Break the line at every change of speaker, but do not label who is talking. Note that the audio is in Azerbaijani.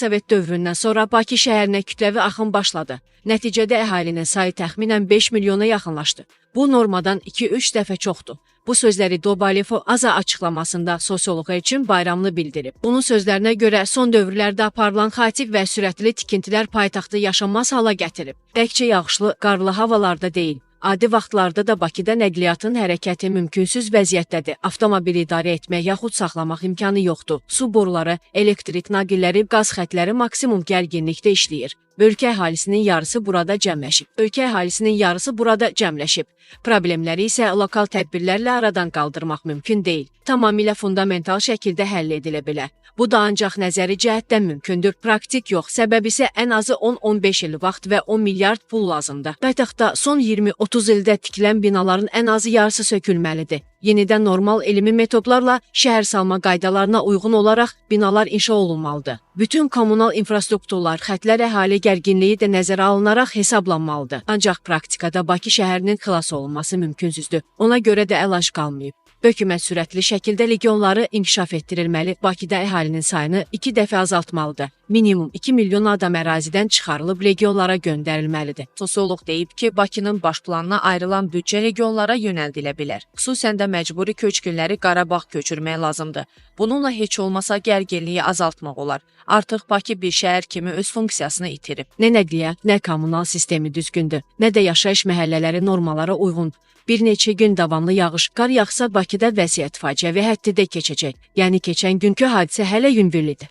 Sovet dövründən sonra Bakı şəhərinə kütləvi axın başladı. Nəticədə əhalinin sayı təxminən 5 milyona yaxınlaşdı. Bu normadan 2-3 dəfə çoxdur. Bu sözləri Dobalevov Aza açıqlamasında sosioloq Elçin Bayramlı bildirib. Onun sözlərinə görə son dövrlərdə aparılan xaotik və sürətli tikintilər paytaxtı yaşanmaz hala gətirib. Təkcə yağışlı, qarlı havalarda deyil. Adi vaxtlarda da Bakıda nəqliyyatın hərəkəti mümkünsüz vəziyyətdədir. Avtomobili idarə etmək yaxud saxlamaq imkanı yoxdur. Su boruları, elektrik naqilləri, qaz xətləri maksimum gərginlikdə işləyir. Ölkə əhalisinin yarısı burada cəmləşib. Problemləri isə lokal tədbirlərlə aradan qaldırmaq mümkün deyil. Tamamilə fundamental şəkildə həll edilə bilər. Bu da ancaq nəzəri cəhətdən mümkündür, praktik yox. Səbəb isə ən azı 10-15 il vaxt və 10 milyard pul lazımdır. Paytaxtda son 20-30 ildə tikilən binaların ən azı yarısı sökülməlidir. Yenidən normal elmi metodlarla şəhər salma qaydalarına uyğun olaraq binalar inşa olunmalıdır. Bütün kommunal infrastrukturlar, xətlər əhali gərginliyi də nəzərə alınaraq hesablanmalıdır. Ancaq praktikada Bakı şəhərinin xilas olunması mümkünsüzdür. Ona görə də əlac qalmayıb. Hökumət sürətli şəkildə regionları inkişaf etdirilməli, Bakıda əhalinin sayını 2 dəfə azaltmalıdır. Minimum 2 milyon adam ərazidən çıxarılıb regionlara göndərilməlidir. Sosioloq deyib ki, Bakının baş planına ayrılan büdcə regionlara yönəldilə bilər. Xüsusən də məcburi köçkünləri Qarabağ köçürmək lazımdır. Bununla heç olmasa gərginliyi azaltmaq olar. Artıq Bakı bir şəhər kimi öz funksiyasını itirib. Nə nəqliyyat, nə kommunal sistemi düzgündür, nə də yaşayış məhəllələri normalara uyğundur. Bir neçə gün davamlı yağış, qar yağsa Bakıda vəziyyət faciəvi həddidə keçəcək. Yəni keçən günkü hadisə hələ yüngüldür.